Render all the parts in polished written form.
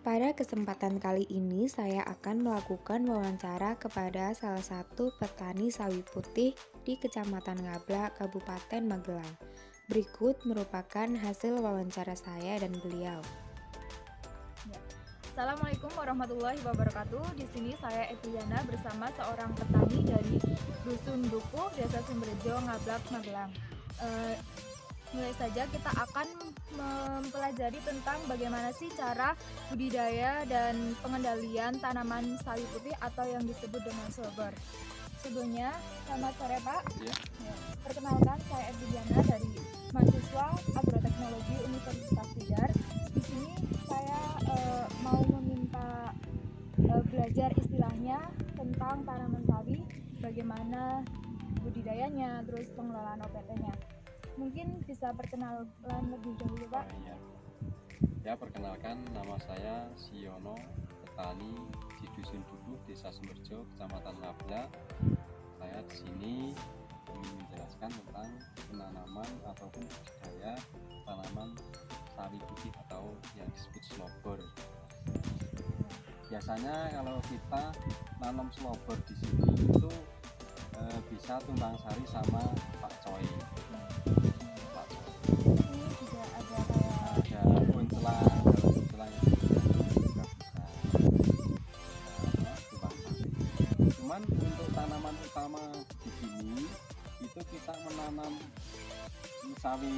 Pada kesempatan kali ini saya akan melakukan wawancara kepada salah satu petani sawi putih di Kecamatan Ngabla, Kabupaten Magelang. Berikut merupakan hasil wawancara saya dan beliau. Ya. Assalamualaikum warahmatullahi wabarakatuh. Di sini saya Etiana bersama seorang petani dari Dusun Dukuh, Desa Sumberjo, Ngablak, Magelang. Mulai saja kita akan mempelajari tentang bagaimana sih cara budidaya dan pengendalian tanaman sawi putih atau yang disebut dengan slobber. Sebelumnya, selamat sore Pak. Ya. Perkenalkan, saya Etiana dari mahasiswa Agroteknologi Universitas Tidar. Di sini saya mau meminta belajar istilahnya tentang tanaman sawi, bagaimana budidayanya, terus pengelolaan OPT-nya. Mungkin bisa perkenalan lebih dahulu Pak. Ya, perkenalkan, nama saya Siono, petani di Dusun Dukuh, Desa Sumberjo, Kecamatan Ngabla. Saya di sini ingin menjelaskan tentang penanaman ataupun budidaya tanaman sawi putih atau yang disebut slobber. Biasanya kalau kita nanam slobber di sini itu bisa tumpang sari sama Pak Coy. Ini juga ada kayak Ada kuncelang, kalau kuncelang itu juga bisa tumpang sari. Cuman untuk tanaman utama di sini itu kita menanam sawi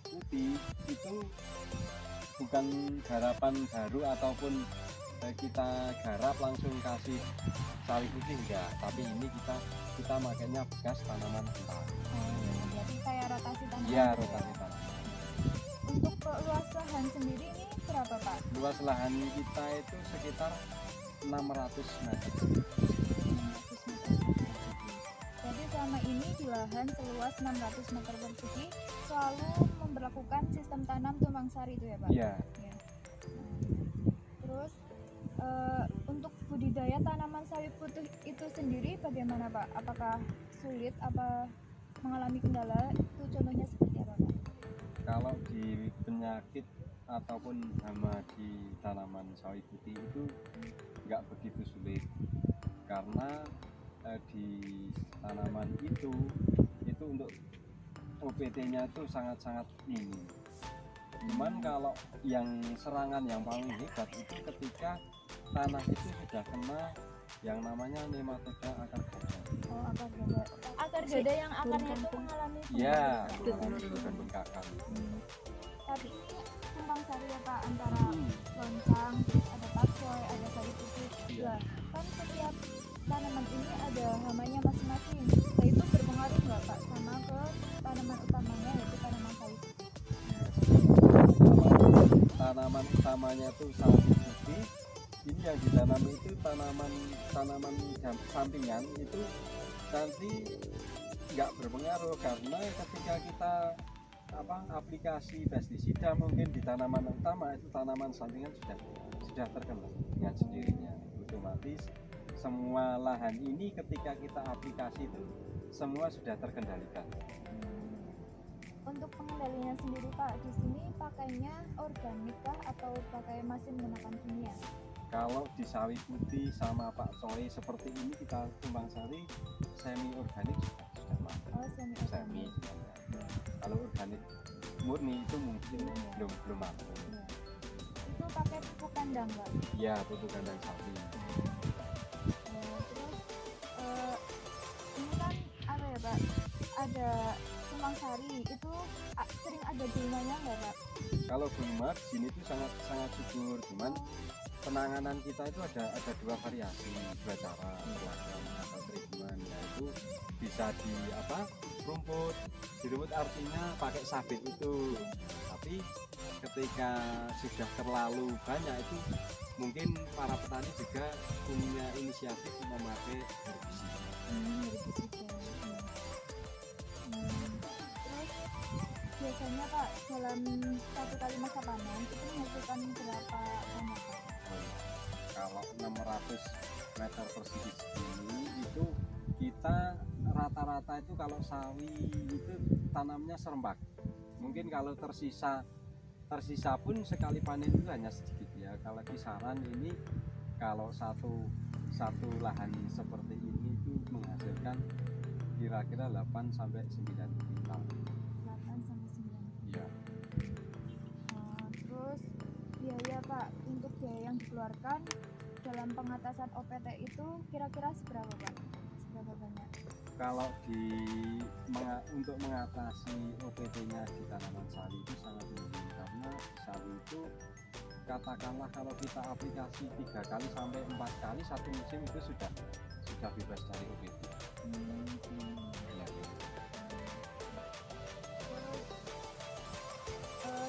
putih itu bukan garapan baru ataupun kita garap langsung kasih sawi putih enggak, tapi ini kita makainya bekas tanaman mentah. berarti kayak rotasi tanaman. Iya, rotasi tanaman. Untuk luas lahan sendiri ini berapa Pak? Luas lahan kita itu sekitar 600 meter. 600 meter persegi. Jadi selama ini di lahan seluas 600 meter persegi selalu memperlakukan sistem tanam tumpang sari itu ya Pak? Iya. Ya. Terus untuk budidaya tanaman sawi putih itu sendiri bagaimana Pak? Apakah sulit, apa mengalami kendala? Itu contohnya seperti apa Pak? Kalau di penyakit ataupun hama di tanaman sawi putih itu nggak begitu sulit, karena di tanaman itu untuk OPT-nya itu sangat-sangat minim. Cuman kalau yang serangan yang paling hebat itu ketika tanah itu sudah kena yang namanya nematoda akar gada. Oh, akar gada. Akar gada yang akarnya itu mengalami Ya, pembentukan. pembengkakan. Tapi ini tumpang sari ya Pak, antara loncang, terus ada pakcoy, ada sawi putih. Iya. Lah, kan setiap tanaman ini ada hamanya masing-masing. Nah, itu berpengaruh nggak Pak sama ke tanaman utamanya yaitu tanaman sawi putih? Tanaman utamanya itu sawi putih. Ini yang ditanam itu tanaman sampingan itu nanti nggak berpengaruh, karena ketika kita aplikasi pestisida mungkin di tanaman utama itu tanaman sampingan sudah terkena dengan sendirinya. Otomatis semua lahan ini ketika kita aplikasi itu semua sudah terkendalikan. Untuk pengendalinya sendiri Pak, di sini pakainya organik kah atau pakai masih menggunakan kimia? Kalau di sawi putih sama Pak Coy seperti ini kita tumpang sari semi organik sudah mampu. Oh, semi Semi. organik. Kalau organik murni itu mungkin belum mampu. Ya. Itu pakai pupuk kandang Pak? Ya, pupuk kandang sapi. Terus ini kan apa ya Pak? Ada tumpang sari itu sering ada gulmanya nggak Pak? Kalau gulma di sini itu sangat subur, cuman penanganan kita itu ada dua variasi, dua cara melakukan atau treatment, yaitu bisa rumput artinya pakai sabit itu, tapi ketika sudah terlalu banyak itu mungkin para petani juga punya inisiatif memakai herbisida. Herbisida. Terus biasanya Pak dalam satu kali masa panen itu menghasilkan berapa banyak Pak? Kalau 600 meter persegi segini itu kita rata-rata itu kalau sawi itu tanamnya serempak. Mungkin kalau tersisa tersisa pun sekali panen itu hanya sedikit ya. Kalau kisaran ini kalau satu lahan seperti ini itu menghasilkan kira-kira 8 sampai 9 kuintal. 8 sampai 9. Iya. Terus biaya Pak, untuk biaya yang dikeluarkan dalam pengatasan OPT itu kira-kira seberapa Pak? Seberapa banyak? Kalau untuk mengatasi OPT-nya di tanaman sawi itu sangat minim, karena sawi itu katakanlah kalau kita aplikasi 3 kali sampai 4 kali satu musim itu sudah bebas dari OPT. Ya,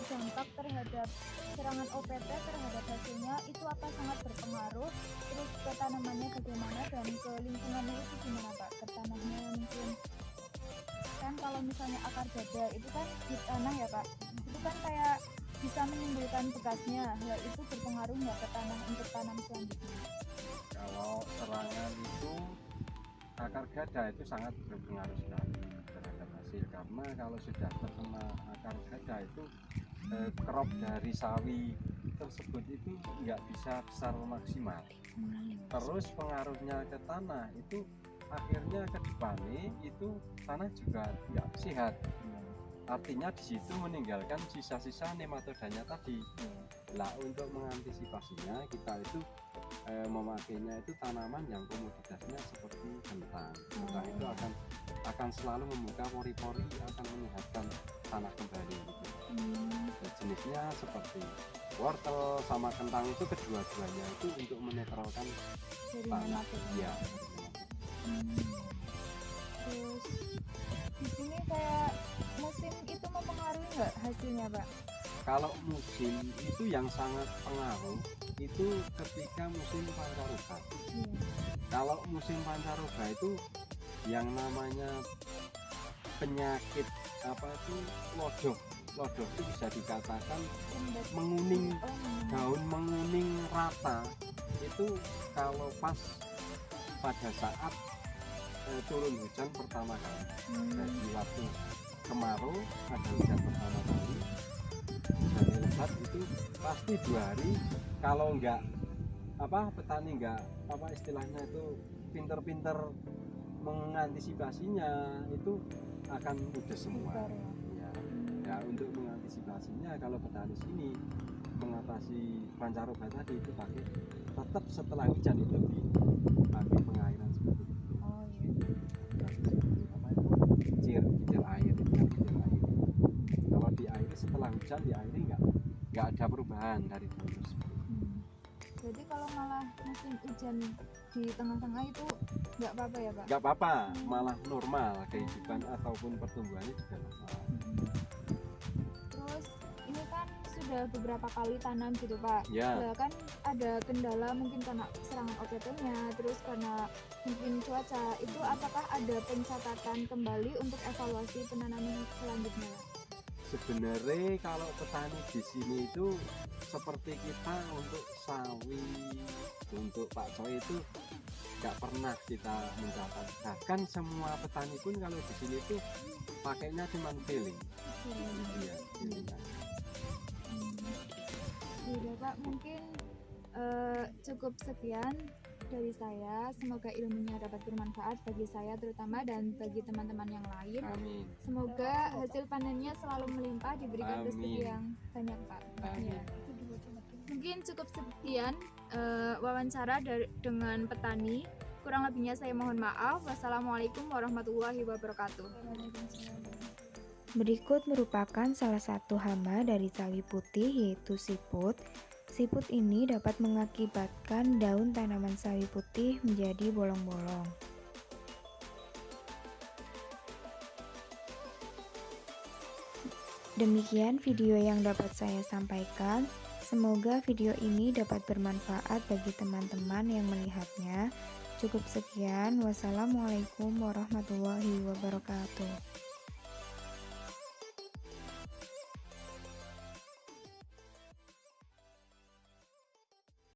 Dampak terhadap serangan OPT terhadap hasilnya itu apa sangat berpengaruh, terus ke tanamannya bagaimana dan ke lingkungannya itu gimana Pak? Ke tanahnya mungkin kan kalau misalnya akar dada itu kan di tanah ya Pak, itu kan kayak bisa menimbulkan bekasnya, hal itu berpengaruh nggak ke tanah untuk tanam selanjutnya? kalau serangan itu akar gada itu sangat berpengaruh sekali terhadap hasil, karena kalau sudah terkena akar gada itu crop dari sawi tersebut itu nggak bisa besar maksimal. Terus pengaruhnya ke tanah itu akhirnya ke depannya itu tanah juga nggak sehat. Artinya di situ meninggalkan sisa-sisa nematodanya tadi. Lah untuk mengantisipasinya kita itu memakainya itu tanaman yang komoditasnya seperti kentang. Kentang itu akan selalu membuka pori-pori, akan menyehatkan tanah kembali gitu. Jenisnya seperti wortel sama kentang itu kedua-duanya itu untuk menetralkan tanah. Iya. Terus di sini kayak musim itu mempengaruhi nggak hasilnya Pak? Kalau musim itu yang sangat pengaruh itu ketika musim pancaroba. Kalau musim pancaroba itu yang namanya penyakit apa itu lodok itu bisa dikatakan menguning, daun menguning rata itu kalau pas pada saat turun hujan pertama kali. Jadi waktu kemarau ada hujan pertama kali, hujan lebat itu pasti 2 hari kalau enggak petani enggak istilahnya itu pinter-pinter mengantisipasinya itu akan udah semua. Ya untuk mengantisipasinya kalau petani sini mengatasi pancaroba tadi itu pakai tetap setelah hujan itu dipakai pengairan seperti itu. Kicir air itu kan kicir air. Kalau diairi setelah hujan diairi nggak ada perubahan dari daun tersebut. Jadi kalau malah musim hujan di tengah-tengah itu nggak apa-apa ya Pak? Nggak apa-apa, malah normal kehidupan ataupun pertumbuhannya juga normal. Terus ini kan sudah beberapa kali tanam gitu Pak. Ya. Nah, kan ada kendala mungkin karena serangan OPT-nya, terus karena mungkin cuaca. Itu apakah ada pencatatan kembali untuk evaluasi penanaman selanjutnya? Sebenarnya kalau petani di sini itu seperti kita untuk sawi, untuk pakcoy itu nggak pernah kita mencatat. Bahkan semua petani pun kalau di sini itu pakainya cuma feeling. Iya, feeling aja. Udah Pak, mungkin cukup sekian dari saya. Semoga ilmunya dapat bermanfaat bagi saya terutama dan bagi teman-teman yang lain. Amin. Semoga hasil panennya selalu melimpah, diberikan rezeki yang banyak Pak. Amin. Mungkin cukup sekian wawancara dengan petani. Kurang lebihnya saya mohon maaf. Wassalamualaikum warahmatullahi wabarakatuh. Berikut merupakan salah satu hama dari sawi putih yaitu siput. Siput ini dapat mengakibatkan daun tanaman sawi putih menjadi bolong-bolong. Demikian video yang dapat saya sampaikan. Semoga video ini dapat bermanfaat bagi teman-teman yang melihatnya. Cukup sekian. Wassalamualaikum warahmatullahi wabarakatuh.